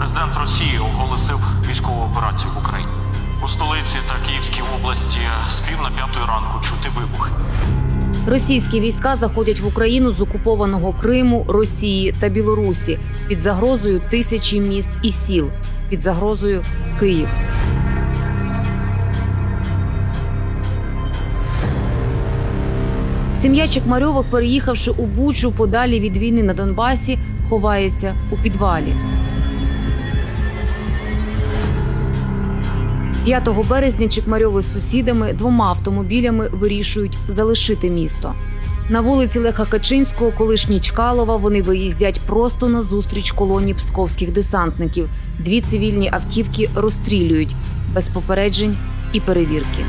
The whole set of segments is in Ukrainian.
Президент Росії оголосив військову операцію в Україні. У столиці та Київській області з пів на 5 ранку чути вибухи. Російські війська заходять в Україну з окупованого Криму, Росії та Білорусі під загрозою тисячі міст і сіл, під загрозою Київ. Сім'я Чекмарьових, переїхавши у Бучу подалі від війни на Донбасі, ховається у підвалі. 5 березня Чекмарьови з сусідами 2 автомобілями вирішують залишити місто. На вулиці Леха Качинського, колишній Чкалова, вони виїздять просто на зустріч колоні псковських десантників. 2 цивільні автівки розстрілюють без попереджень і перевірки.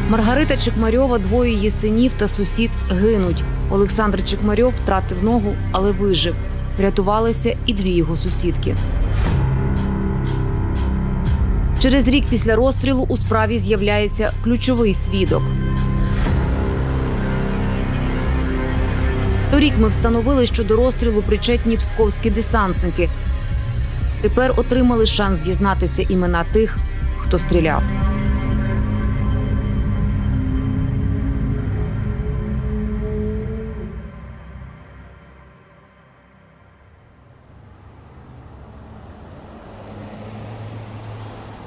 Маргарита Чекмарьова, 2 її синів та сусід гинуть. Олександр Чекмарьов втратив ногу, але вижив. Врятувалися і 2 його сусідки. Через рік після розстрілу у справі з'являється ключовий свідок. Торік ми встановили, що до розстрілу причетні псковські десантники. Тепер отримали шанс дізнатися імена тих, хто стріляв.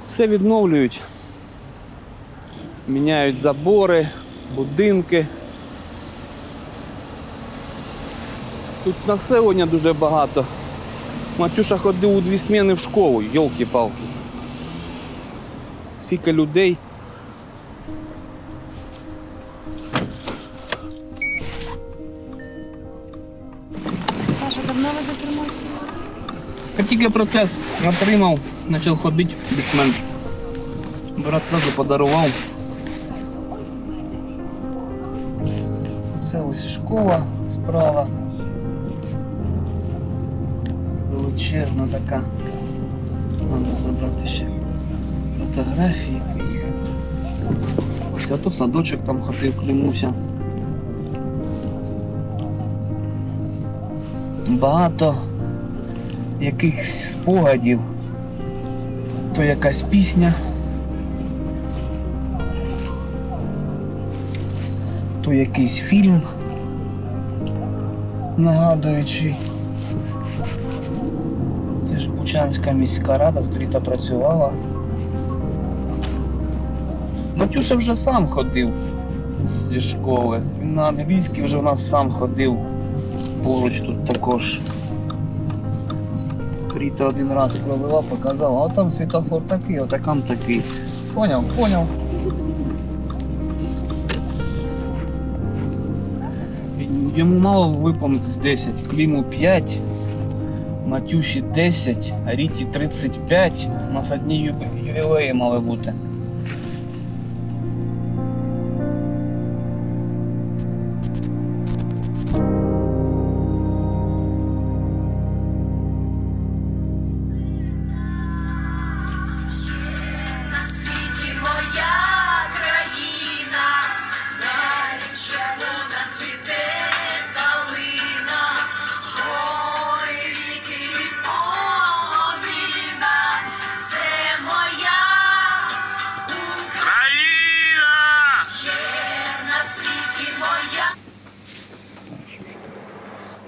Все відновлюють, міняють забори, будинки. Тут населення дуже багато. Матюша ходив у 2 зміни в школу, йолки-палки. Скільки людей. Саша, давно ви за кермом? Як тільки протез отримав, почав ходити бік-мен. Брат одразу подарував. Це ось школа справа. Величезна така. Треба забрати ще фотографії. Ось ото садочок там ходив, клянуся. Багато якихось спогадів. То якась пісня, то якийсь фільм, нагадуючий. Це ж Бучанська міська рада, тут Ріта працювала. Матюша вже сам ходив зі школи. Він на англійській вже в нас сам ходив. Поруч тут також. Ріта один раз провела, показала, а там світофор такий, а там такий. Поняв? Поняв. Йому мало виповнитись 10, Кліму 5, Матюші 10, а Ріті 35. У нас одні ювілеї мали бути. —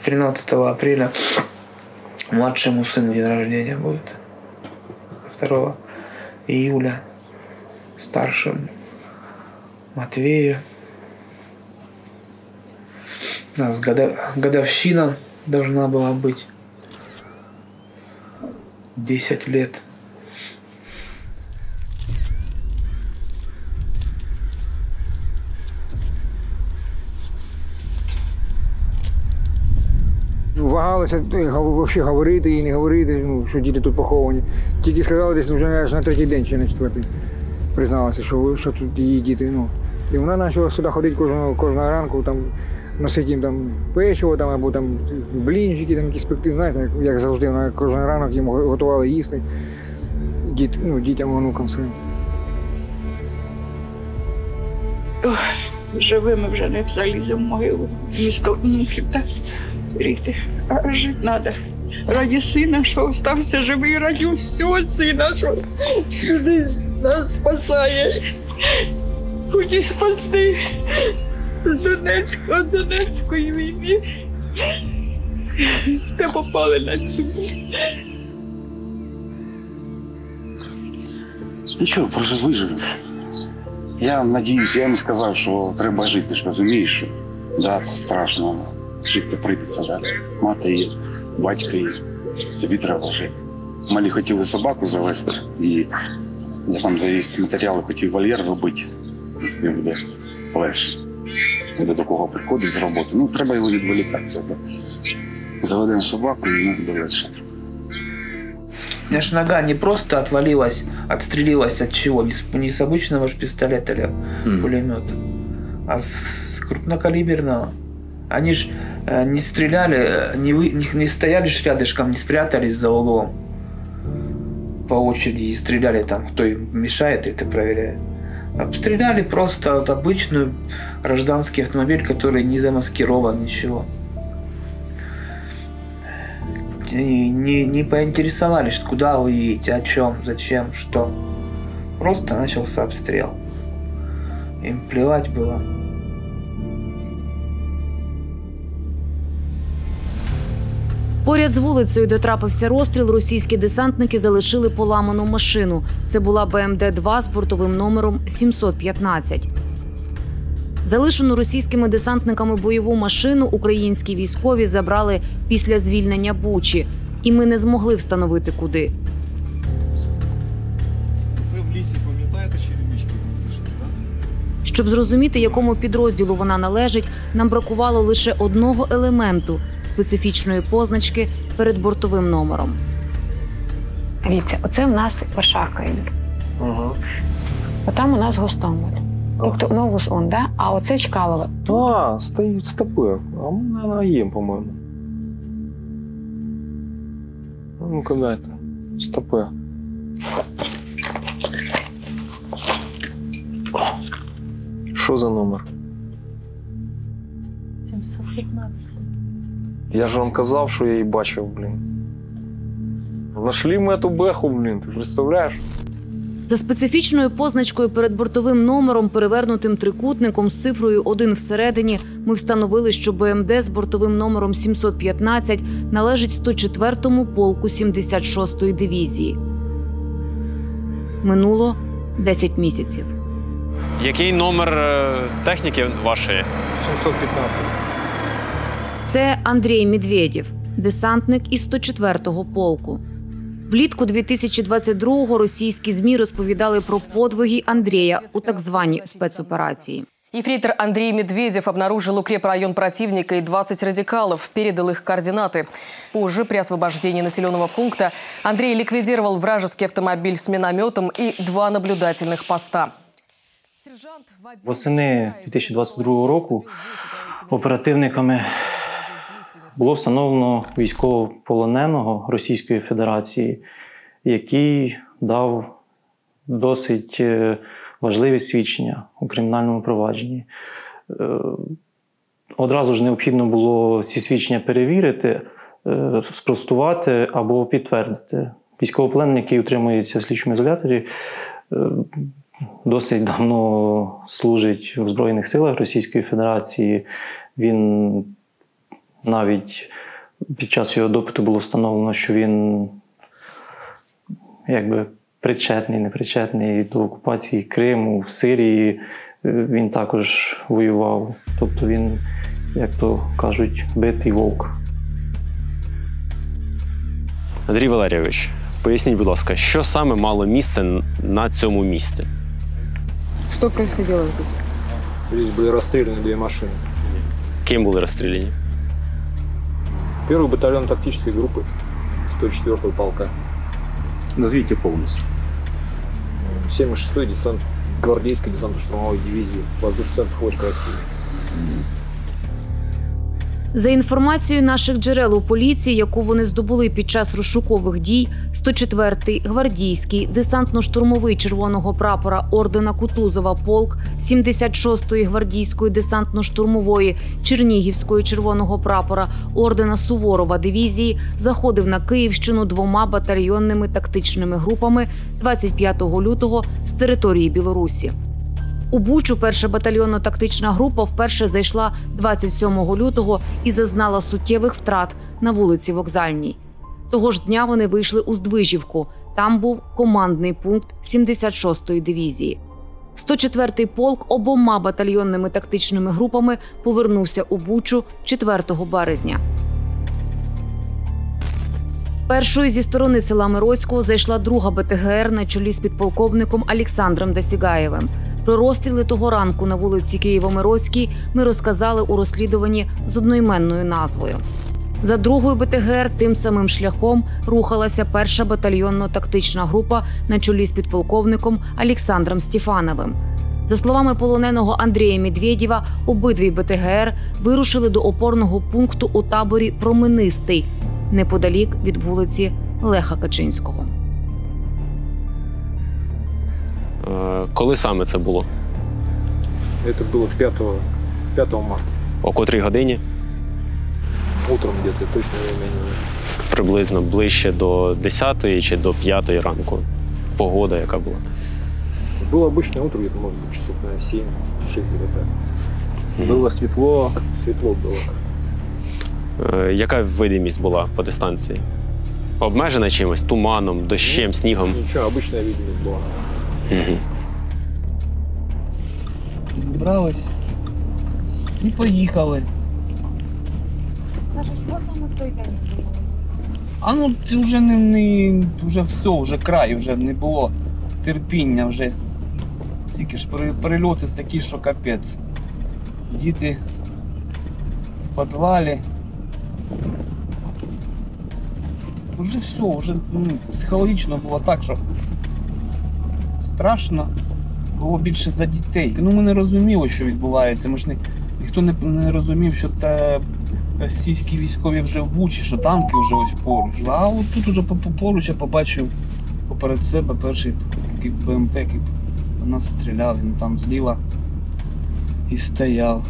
13 апреля младшему сыну день рождения будет. 2 июля старшему Матвею. У нас годовщина должна была быть. 10 лет. Вагалися взагалі говорити і не говорити, що діти тут поховані. Тільки сказали, десь вже на 3-й день чи на 4-й призналася, що тут її діти. І вона почала сюди ходити кожного ранку, там, носити їм там печиво там, або там блінчики, там, якісь пекти, знаєте, як завжди, вона кожен ранок їм готувала їсти дітям, онукам своїм. Живими вже не заліземо в могилу. Місто внуків, так? Ріти. А жити треба. раді сина, що стався живий, раді всього сина, що нас спасає. Хотів спасти з Донецької війни. Та попали на цю. Нічого, просто виживеш. Я надіюсь, я йому сказав, що треба жити, ж розумієш? Да, це страшно, жити прийдеться, да. Мати є, батько є, тобі треба жити. Малі хотіли собаку завести, і я там завіз матеріали, хотів вольєр робити. Він буде легше. Буде до кого приходить з роботи. Ну, треба його відволікати. Заведемо собаку, і йому буде легше. У меня ж нога не просто отвалилась, отстрелилась от чего? Не с обычного ж пистолета или пулемета, а с крупнокалиберного. Они ж не стреляли, не стояли ж рядышком, не спрятались за углом по очереди и стреляли там, кто им мешает, это проверяет. Обстреляли просто вот обычную гражданский автомобиль, который не замаскирован, ничего. Не поинтересовались, куда вы едете, о чем, зачем, что. Просто начался обстрел. Им плевать было. Поряд з вулицею, де трапився розстріл, російські десантники залишили поламану машину. Це була БМД-2 з бортовим номером 715. Залишену російськими десантниками бойову машину українські військові забрали після звільнення Бучі. І ми не змогли встановити, куди. Це в лісі, пам'ятаєте, черемички знайшли, так? Щоб зрозуміти, якому підрозділу вона належить, нам бракувало лише одного елементу – специфічної позначки перед бортовим номером. Дивіться, оце в нас Варшавка йде. Отам у нас Гостомель. Тобто Новус он, да? А оце Чкалово. А, стоїть стопи. А ми, наверное, їм, по-моєму. Ну-ка, дайте. Стопи. Що за номер? 715. Я ж вам казав, що я її бачив, блін. Нашли ми эту беху, блін, ти представляєш? За специфічною позначкою перед бортовим номером, перевернутим трикутником з цифрою 1 всередині, ми встановили, що БМД з бортовим номером 715 належить 104-му полку 76-ї дивізії. Минуло 10 місяців. Який номер техніки вашої? 715. Це Андрій Медведєв, десантник із 104-го полку. Влітку 2022-го російські ЗМІ розповідали про подвиги Андрія у так званій спецоперації. Ефрейтор Андрей Медведев обнаружил укрепрайон противника и 20 радикалов, передал их координаты. Позже, при освобождении населенного пункта, Андрей ликвидировал вражеский автомобиль с минометом и 2 наблюдательных поста. Восени 2022 року оперативниками було встановлено військовополоненого Російської Федерації, який дав досить важливі свідчення у кримінальному провадженні. Одразу ж необхідно було ці свідчення перевірити, спростувати або підтвердити. Військовополонений, який утримується в слідчому ізоляторі, досить давно служить в Збройних силах Російської Федерації. Він навіть під час його допиту було встановлено, що він якби причетний, непричетний до окупації Криму, в Сирії. Він також воював. Тобто він, як то кажуть, битий вовк. Андрій Валерійович, поясніть, будь ласка, що саме мало місце на цьому місці? Що происходило здесь? Здесь были расстреляны 2 машины. Ким були розстріляні? Первый батальон тактической группы 104-го полка. Назвите полностью. 76-й десант, гвардейской десантно-штурмовой дивизии воздушных войск России. За інформацією наших джерел у поліції, яку вони здобули під час розшукових дій, 104-й гвардійський десантно-штурмовий червоного прапора ордена Кутузова полк 76-ї гвардійської десантно-штурмової Чернігівської червоного прапора ордена Суворова дивізії заходив на Київщину 2 батальйонними тактичними групами 25 лютого з території Білорусі. У Бучу перша батальйонно-тактична група вперше зайшла 27 лютого і зазнала суттєвих втрат на вулиці Вокзальній. Того ж дня вони вийшли у Здвижівку. Там був командний пункт 76-ї дивізії. 104-й полк 2 батальйонними тактичними групами повернувся у Бучу 4 березня. Першою зі сторони села Мироцького зайшла 2-га БТГР на чолі з підполковником Олександром Досігаєвим. Про розстріли того ранку на вулиці Києво-Мироцькій ми розказали у розслідуванні з одноіменною назвою. За 2-ю БТГР тим самим шляхом рухалася перша батальйонно-тактична група на чолі з підполковником Олександром Стефановим. За словами полоненого Андрія Медведєва, обидві БТГР вирушили до опорного пункту у таборі Променистий, неподалік від вулиці Леха Качинського. Коли саме це було? Це було 5 марта. О котрій годині? Утром где-то, точно время не знаю. Приблизно ближче до 10-ї чи до 5-ї ранку. Погода яка була? Было обычное утро, где-то, может быть, часов на 7, 6 где-то. Было светло было. Яка видимість була по дистанції? Обмежена чимось? Туманом, дощем, снігом? Нічого, обична видимість була. Зібрались і поїхали. Саша, що саме в той день було? А ну ти вже вже все, вже край, вже не було терпіння, вже стільки ж перельоти такі, що капець. Діти в підвалі. Вже все, вже психологічно було так, що страшно було більше за дітей. Ми не розуміли, що відбувається. Ніхто не розумів, що російські військові вже в Бучі, що танки вже ось поруч. А от тут вже поруч я побачив поперед себе перший БМП, який по нас стріляв, він там зліва і стояв.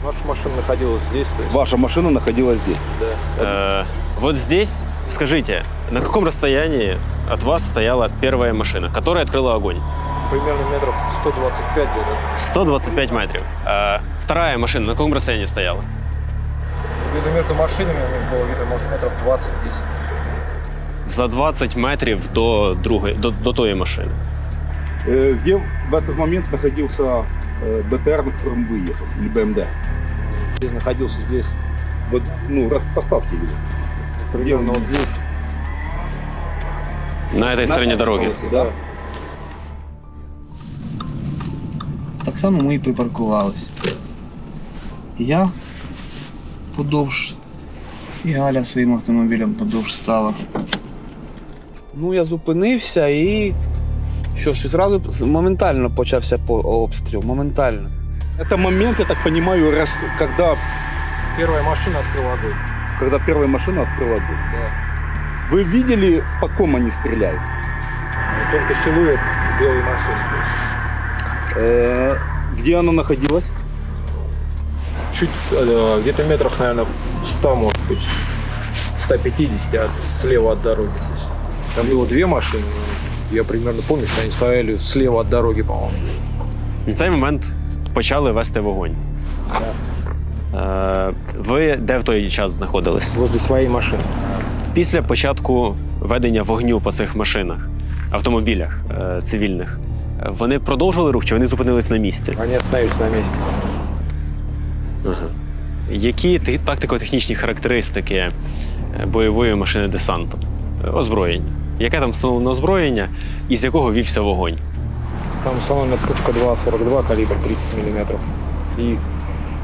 Ваша машина находилась здесь? Ваша машина находилась здесь? Да. Вот здесь, скажите, на каком расстоянии от вас стояла первая машина, которая открыла огонь? Примерно метров 125 где-то. 125 метров. А вторая машина на каком расстоянии стояла? Где-то между машинами у них было где-то, может, метров 20-10. За 20 метрів до тої машини. Где в этот момент находился БТР, на котором вы ехали, или БМД? Я находился здесь. Вот, поставьте его. Примерно вот здесь. На этой стороне дороги? Да. Так само ми і припаркувалися. Я подовж, і Галя своїм автомобілем подовж стала. Я зупинився і зразу моментально почався обстріл, моментально. Это момент, я так понимаю, когда Первая машина открыла огонь. Когда первая машина открыла огонь? Да. Вы видели, по ком они стреляют? Только силуэт белой машины. Где она находилась? Чуть, где-то метров, наверное, 100, может быть, 150 слева от дороги. Там было 2 машины. Я примерно помню, что они стояли слева от дороги, по-моему. В цей момент почали вести вогонь. Да. Ви де в той час знаходились? Возле своєї машини. Після початку ведення вогню по цих машинах, автомобілях цивільних, вони продовжували рух чи вони зупинились на місці? Вони остановились на місці. Ага. Які тактико-технічні характеристики бойової машини десанту? Озброєння. Яке там встановлено озброєння і з якого вівся вогонь? Там встановлена пушка 2,42 калибр 30 мм и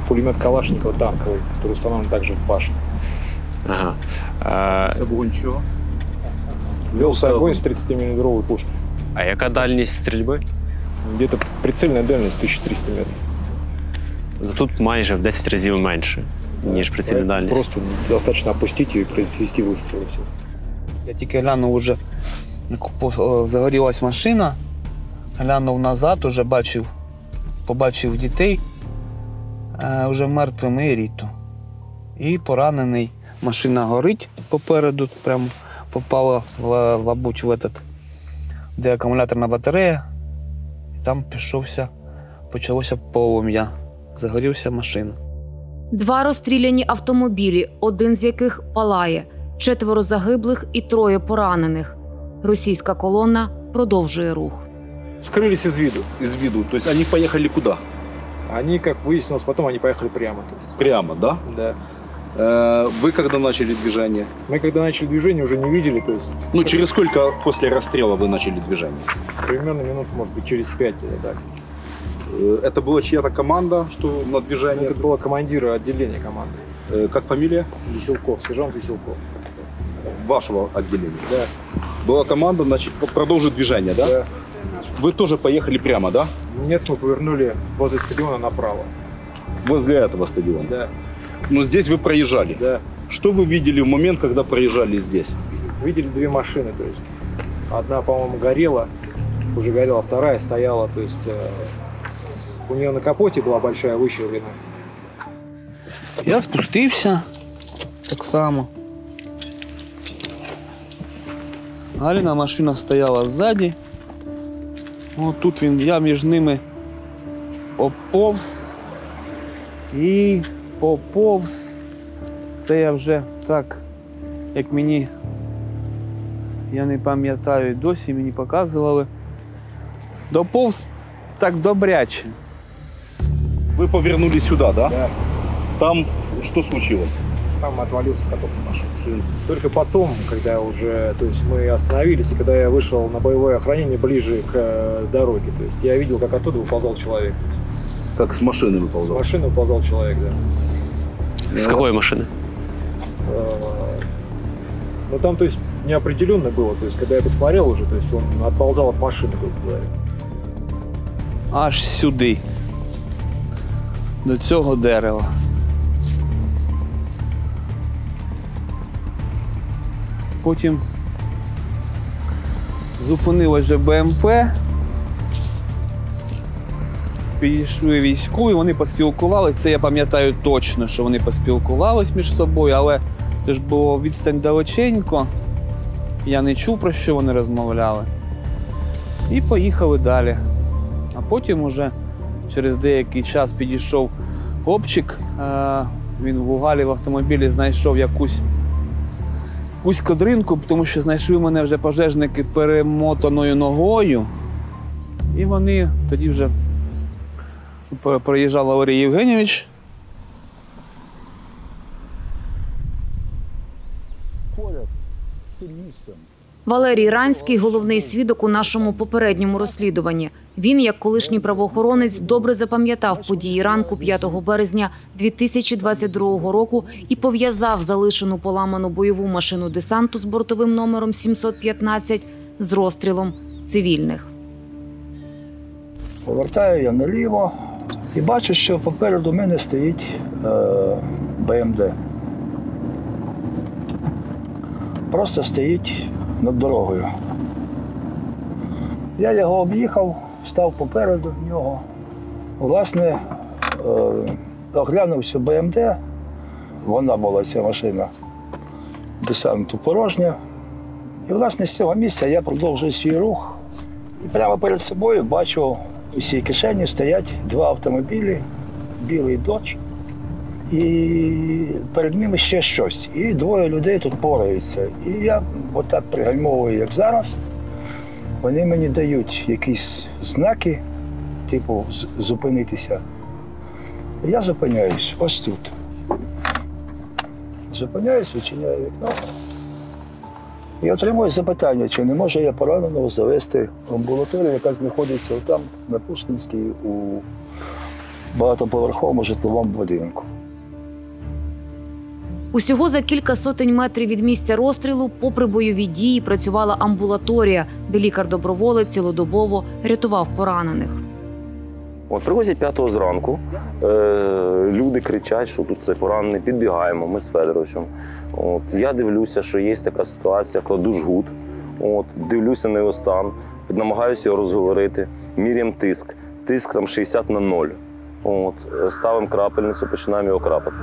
пулемет Калашникова танковый, который установлен также в башне. Ага. Це огонь чого? Велся огонь с 30-мм пушки. А яка дальність стрільби? Где-то прицельная дальность 1300 метров. Тут майже в 10 разів менше, ніж прицільна дальність. Просто достатньо опустити її і произвести вистріл. Я тільки глянув, вже загорілась машина, глянув назад, уже побачив дітей, вже мертвими і Ріту. І поранений. Машина горить попереду, прям попала, мабуть, в этот, де акумуляторна батарея. І там почалося полум'я. Загорівся машина. 2 розстріляні автомобілі, один з яких палає. 4 загиблих і 3 поранених. Російська колона продовжує рух. Скрылись из виду. Из виду. То есть они поехали куда? Они, как выяснилось, потом они поехали прямо. То есть. Прямо, да? Да. Вы когда начали движение? Мы когда начали движение, уже не видели. То есть, ну, через сколько после расстрела вы начали движение? Примерно минут, может быть, через 5 или так. Это была чья-то команда, что на движение? Это была командира отделения команды. Как фамилия? Веселков, сержант Веселков. Вашего отделения? Да. Была команда, значит, продолжить движение, да? Да. Вы тоже поехали прямо, да? Нет, мы повернули возле стадиона направо. Возле этого стадиона? Да. Но здесь вы проезжали? Да. Что вы видели в момент, когда проезжали здесь? Видели 2 машины, то есть одна, по-моему, горела, уже горела, вторая стояла, то есть у нее на капоте была большая выщелина. Я спустився так само. Галіна машина стояла ззаді. О, тут я між ними оповз і поповз. Це я вже так, як мені, я не пам'ятаю, досі мені показували. Доповз так добряче. Вы повернули сюда, да? Да. Там что случилось? Там отвалился каток на машине. Только потом, когда уже, то есть мы остановились, и когда я вышел на боевое охранение ближе к дороге, то есть я видел, как оттуда выползал человек. Как с машины выползал? С машины выползал человек, да. С какой машины? Ну там, то есть, неопределенно было, то есть когда я посмотрел уже, то есть он отползал от машины, грубо говоря. Аж сюди. До цього дерева. Потім зупинилось вже БМП, підійшли військові, вони поспілкувалися. Це я пам'ятаю точно, що вони поспілкувалися між собою, але це ж було відстань далеченько. Я не чув, про що вони розмовляли. І поїхали далі. А потім уже через деякий час підійшов хлопчик, він в Угалі в автомобілі знайшов якусь кадринку, тому що знайшли мене вже пожежники перемотаною ногою. І вони тоді вже приїжджав Валерій Євгенійович. Валерій Ранський – головний свідок у нашому попередньому розслідуванні. Він, як колишній правоохоронець, добре запам'ятав події ранку 5 березня 2022 року і пов'язав залишену поламану бойову машину десанту з бортовим номером 715 з розстрілом цивільних. Повертаю я наліво і бачу, що попереду мене стоїть БМД. Просто стоїть над дорогою. Я його об'їхав, став попереду нього. Власне, оглянув цю БМД, вона була, ця машина, десанту порожня. І, власне, з цього місця я продовжую свій рух. І прямо перед собою бачу, у цій кишені стоять 2 автомобілі, білий Dodge. І перед ними ще щось. І 2 людей тут пораються. І я отак пригальмовую, як зараз. Вони мені дають якісь знаки, типу зупинитися. І я зупиняюсь ось тут. Зупиняюсь, відчиняю вікно. І отримую запитання, чи не можу я пораненого завести в амбулаторію, яка знаходиться там, на Пушкінській, у багатоповерховому житловому будинку. Усього за кілька сотень метрів від місця розстрілу, попри бойові дії, працювала амбулаторія, де лікар-доброволець цілодобово рятував поранених. От, привозять 5-го зранку, люди кричать, що тут це поранений, підбігаємо, ми з Федоровичем. От, я дивлюся, що є така ситуація, кладу жгут, от, дивлюся на його стан, намагаюся його розговорити, міряємо тиск, тиск там 60 на 0. От, ставимо крапельницю, починаємо його крапати.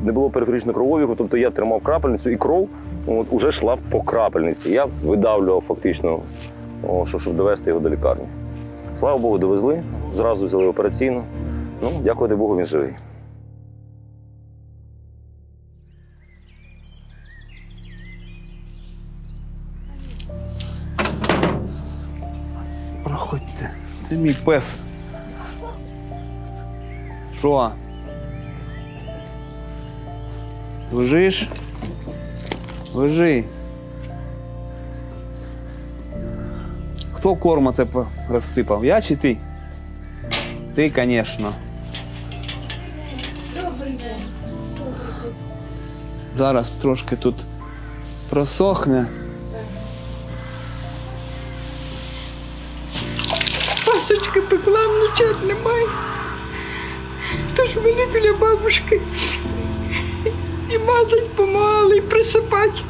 Не було периферичного кровообігу, тобто я тримав крапельницю і кров вже йшла по крапельниці. Я видавлював фактично, щоб довести його до лікарні. Слава Богу, довезли, зразу взяли операційну. Ну, дякувати Богу, він живий. Проходьте, це мій пес. Що? Лежиш? Лежи. Хто корма це розсипав? Я чи ти? Ти, звісно. Зараз трошки тут просохне. Пасочка пекла, внучат немає. Тож вони біля бабушки. І мазать помагали, і присипати.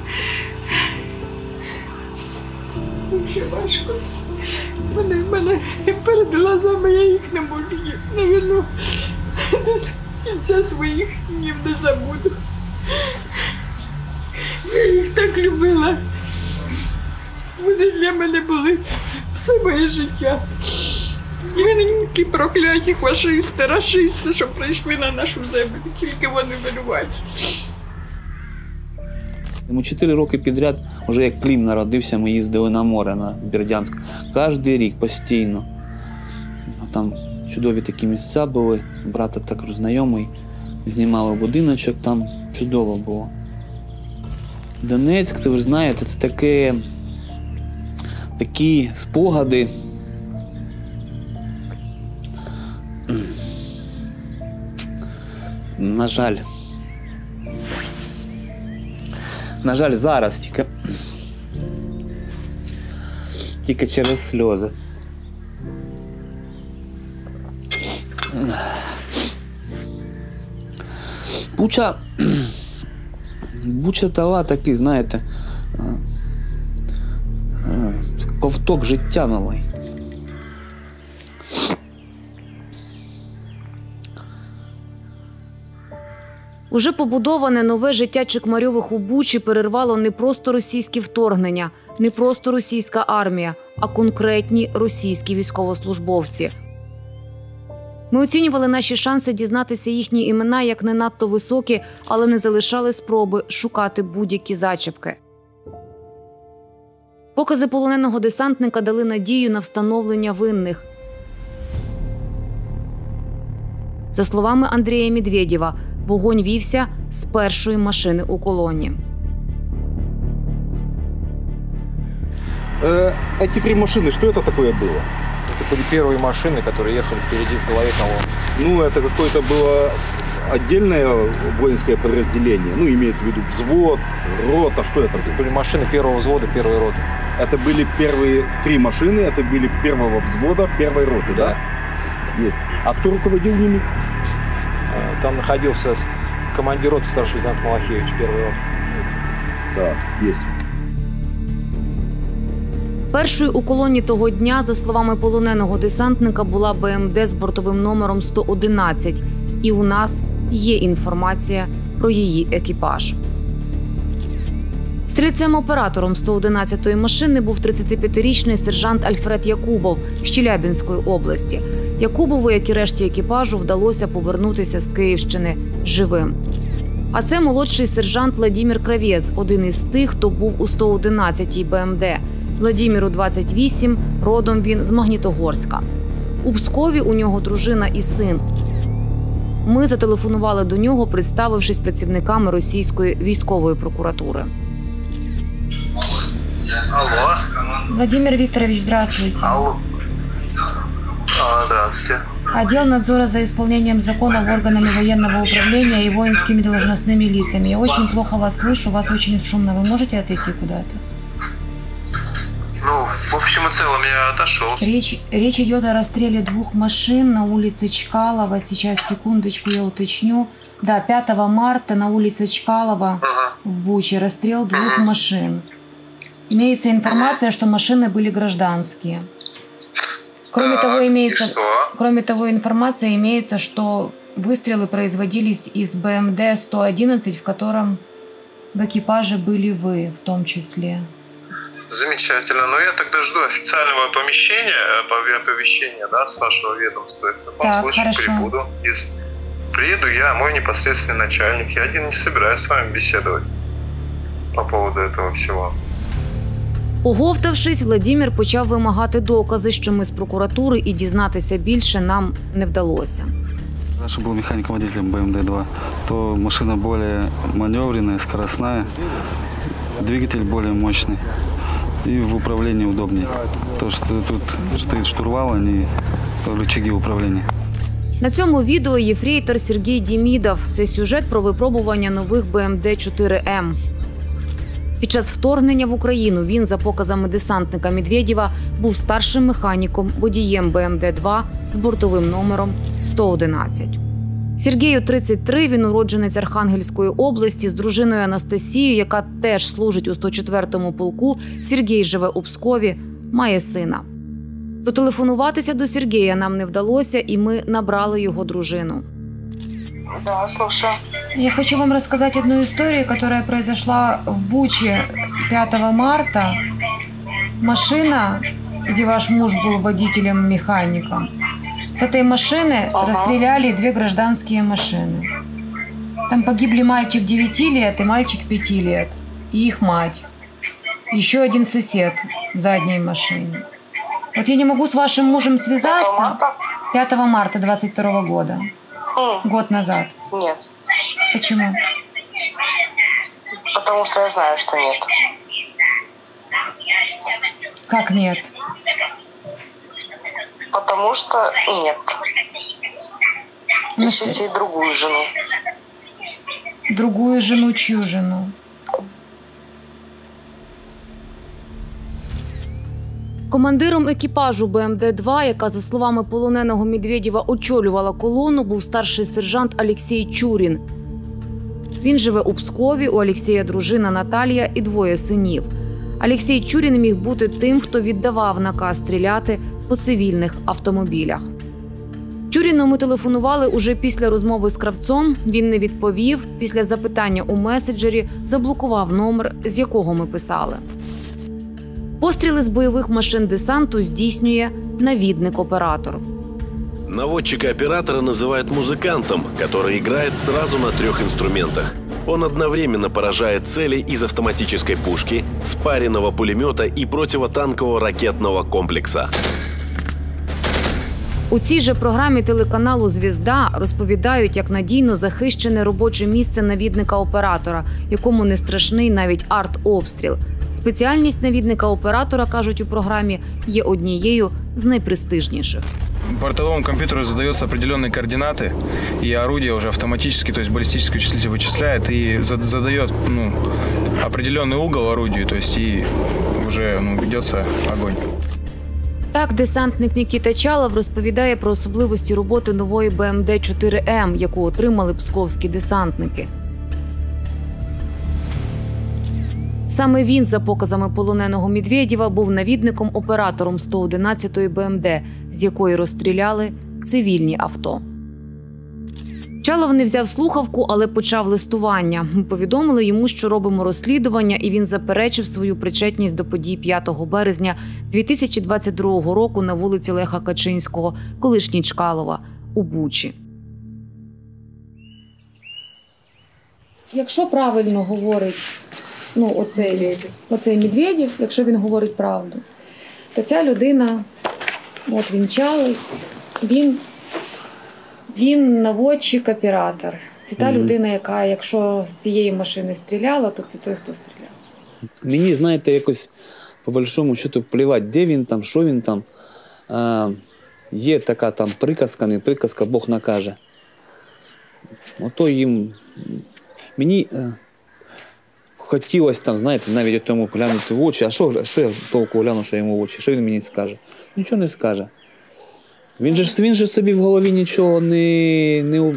Дуже важко. Вони в мене перед глазами, я їх не можу, навіть до кінця своїх днів не забуду. Я їх так любила. Вони для мене були все моє життя. Ті прокляті фашисти, рашисти, що прийшли на нашу землю, тільки вони винуваті. Йому 4 роки підряд, вже як Клім народився, ми їздили на море, на Бердянськ. Кожен рік, постійно. Там чудові такі місця були, брата також знайомий, знімали будиночок, там чудово було. Донецьк, це ви ж знаєте, це такі спогади. На жаль, зараз тільки через сльози. Буча тала такий, знаєте, ковток життя новий. Уже побудоване нове життя Чекмарьових у Бучі перервало не просто російське вторгнення, не просто російська армія, а конкретні російські військовослужбовці. Ми оцінювали наші шанси дізнатися їхні імена як не надто високі, але не залишали спроби шукати будь-які зачіпки. Покази полоненого десантника дали надію на встановлення винних. За словами Андрія Медведєва, вогонь вівся з першої машини у колоні. Эти 3 машины, что это такое было? Это были первые машины, которые ехали впереди в голове колонны. Ну, это какое-то было отдельное воинское подразделение. Ну, имеется в виду взвод, рота, что это? Это были машины первого взвода, первой роты. Это были первые 3 машины, это были первого взвода, первой роты, да? Есть. А кто руководил ними? Там находился командир роты, старший лейтенант Малахевич, первый рот. Так, есть. Першою у колоні того дня, за словами полоненого десантника, була БМД з бортовим номером 111. І у нас є інформація про її екіпаж. Стрільцем-оператором 111-ї машини був 35-річний сержант Альфред Якубов з Челябинської області. Якубову, як і решті екіпажу, вдалося повернутися з Київщини живим. А це молодший сержант Владимир Кравець, один із тих, хто був у 111-й БМД. Владимиру 28, родом він з Магнітогорська. У Пскові у нього дружина і син. Ми зателефонували до нього, представившись працівниками російської військової прокуратури. Алло. Владимир Викторович, здравствуйте. Алло. Здравствуйте. Отдел надзора за исполнением законов органами военного управления и воинскими должностными лицами. Я очень плохо вас слышу, вас очень шумно. Вы можете отойти куда-то? Ну, В общем и целом я отошел. Речь идет о расстреле 2 машин на улице Чкалова. Сейчас, секундочку, я уточню. Да, 5 марта на улице Чкалова в Буче расстрел 2 машин. Имеется информация, что машины были гражданские. Кроме того, информация имеется, что выстрелы производились из БМД-111, в котором в экипаже были вы в том числе. Замечательно. Но я тогда жду официального оповещения, да, с вашего ведомства. В таком случае хорошо. прибуду. Если приеду я, мой непосредственный начальник. Я один не собираюсь с вами беседовать по поводу этого всего. Оговтавшись, Владимир почав вимагати докази, що ми з прокуратури, і дізнатися більше нам не вдалося. Раньше был механиком-водителем БМД-2, то машина более маневренная, скоростная, двигатель более мощный и в управлении удобнее. То, что тут стоит штурвал, а не рычаги управления. На цьому відео єфрейтор Сергій Демідов. Це сюжет про випробування нових БМД-4М. Під час вторгнення в Україну він, за показами десантника Медведєва, був старшим механіком, водієм БМД-2 з бортовим номером 111. Сергію 33, він уродженець Архангельської області з дружиною Анастасією, яка теж служить у 104-му полку. Сергій живе у Пскові, має сина. Дотелефонуватися до Сергія нам не вдалося, і ми набрали його дружину. Да, слушаю. Я хочу вам рассказать одну историю, которая произошла в Буче 5 марта. Машина, где ваш муж был водителем-механиком, с этой машины расстреляли 2 гражданские машины. Там погибли мальчик 9 лет и мальчик 5 лет, и их мать. Еще один сосед в задней машине. Вот я не могу с вашим мужем связаться. 5 марта 22 года. Год назад. Нет. Почему? Потому что я знаю, что нет. Как нет? Потому что нет. Ищите другую жену. Другую жену, чью жену? Командиром екіпажу БМД-2, яка, за словами полоненого Медведєва, очолювала колону, був старший сержант Олексій Чурін. Він живе у Пскові, у Олексія дружина Наталія і 2 синів. Олексій Чурін міг бути тим, хто віддавав наказ стріляти по цивільних автомобілях. Чуріну ми телефонували уже після розмови з Кравцом. Він не відповів. Після запитання у меседжері заблокував номер, з якого ми писали. Постріли з бойових машин десанту здійснює навідник-оператор. Наводчика-оператора называют музыкантом, который играет сразу на 3 инструментах. Он одновременно поражает цели из автоматической пушки, спаренного пулемета и противотанкового ракетного комплекса. У цій же програмі телеканалу «Звізда» розповідають, як надійно захищене робоче місце навідника-оператора, якому не страшний навіть артобстріл. Спеціальність навідника-оператора, кажуть у програмі, є однією з найпрестижніших. Бортовому компьютеру задаются определенные координаты, и орудие уже автоматически, то есть баллистический вычислитель вычисляет и задает определенный угол орудию, то есть и уже ведется огонь. Так, десантник Нікіта Чалов розповідає про особливості роботи нової БМД-4М, яку отримали псковські десантники. Саме він, за показами полоненого Медведєва, був навідником-оператором 111-ї БМД, з якої розстріляли цивільні авто. Чалов не взяв слухавку, але почав листування. Ми повідомили йому, що робимо розслідування, і він заперечив свою причетність до подій 5 березня 2022 року на вулиці Леха Качинського, колишній Чкалова, у Бучі. Якщо правильно говорить оцей Медведєв, якщо він говорить правду, то ця людина, от він Чалий, він наводчик-оператор. Це та людина, яка, якщо з цієї машини стріляла, то це той, хто стріляв. Мені, знаєте, якось, по большому счету, плівати, де він там, що він там. Є така там приказка, не приказка, Бог накаже. Ото їм... Мені хотілося там, знаєте, навіть тому глянути в очі. А що я толку гляну, що йому в очі? Що він мені скаже? Нічого не скаже. Він же собі в голові нічого не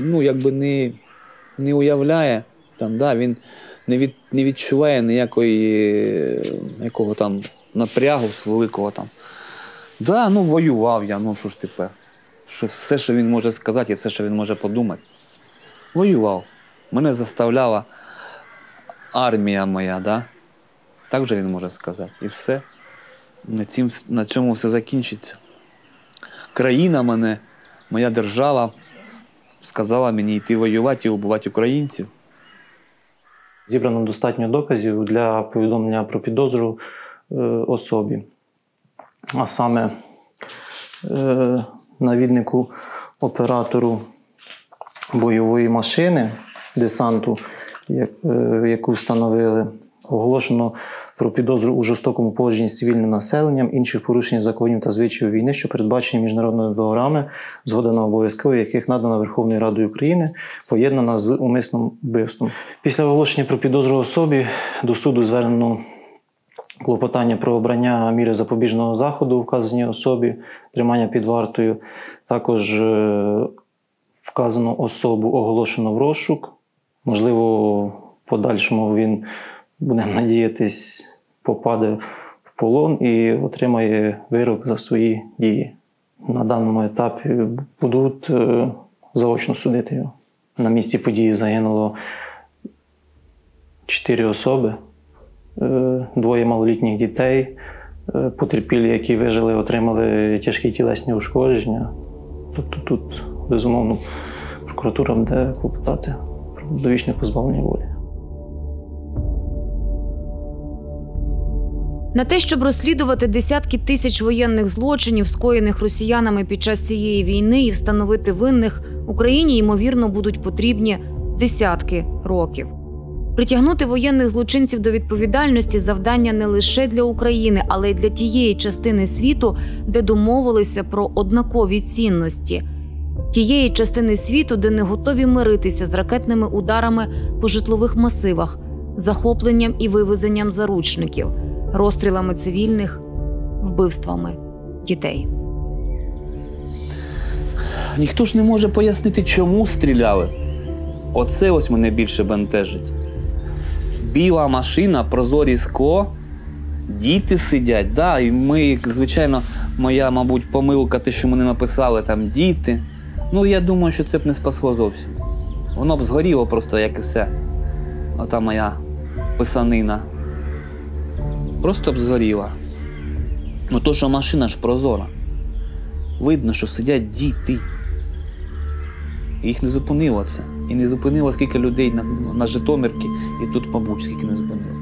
уявляє. Там, да, він не відчуває ніякого там напрягу великого там. Да, ну воював я, ну що ж тепер? Все, що він може сказати, і все, що він може подумати. Воював. Мене заставляла армія моя, да? Так же він може сказати. І все. На цьому все закінчиться. Країна мене, моя держава сказала мені йти воювати і вбивати українців. Зібрано достатньо доказів для повідомлення про підозру особі. А саме навіднику оператору бойової машини, десанту, яку встановили, оголошено про підозру у жорстокому поводженні з цивільним населенням, інших порушень законів та звичаїв війни, що передбачені міжнародними договорами, згода на обов'язкові, яких надана Верховною Радою України, поєднана з умисним вбивством. Після оголошення про підозру особі до суду звернено клопотання про обрання міри запобіжного заходу вказаній особі, тримання під вартою. Також вказану особу оголошено в розшук. Можливо, в подальшому він, будемо надіятись, попаде в полон і отримає вирок за свої дії. На даному етапі будуть заочно судити його. На місці події загинуло 4 особи, 2 малолітніх дітей. Потерпілі, які вижили, отримали тяжкі тілесні ушкодження. Тобто тут, безумовно, прокуратура буде клопотати про довічне позбавлення волі. На те, щоб розслідувати десятки тисяч воєнних злочинів, скоєних росіянами під час цієї війни, і встановити винних, Україні, ймовірно, будуть потрібні десятки років. Притягнути воєнних злочинців до відповідальності – завдання не лише для України, але й для тієї частини світу, де домовилися про однакові цінності. Тієї частини світу, де не готові миритися з ракетними ударами по житлових масивах, захопленням і вивезенням заручників, розстрілами цивільних, вбивствами дітей. Ніхто ж не може пояснити, чому стріляли. Оце ось мене більше бентежить. Біла машина, прозорі скло, діти сидять. Да, і ми, звичайно, моя, мабуть, помилка, те, що ми не написали там діти. Ну, я думаю, що це б не спасло зовсім. Воно б згоріло просто, як і все. Ота моя писанина. Просто б згоріла. Ну, то, що машина ж прозора. Видно, що сидять діти. І їх не зупинило це. І не зупинило, скільки людей на Житомирці, і тут, мабуть, скільки не зупинило.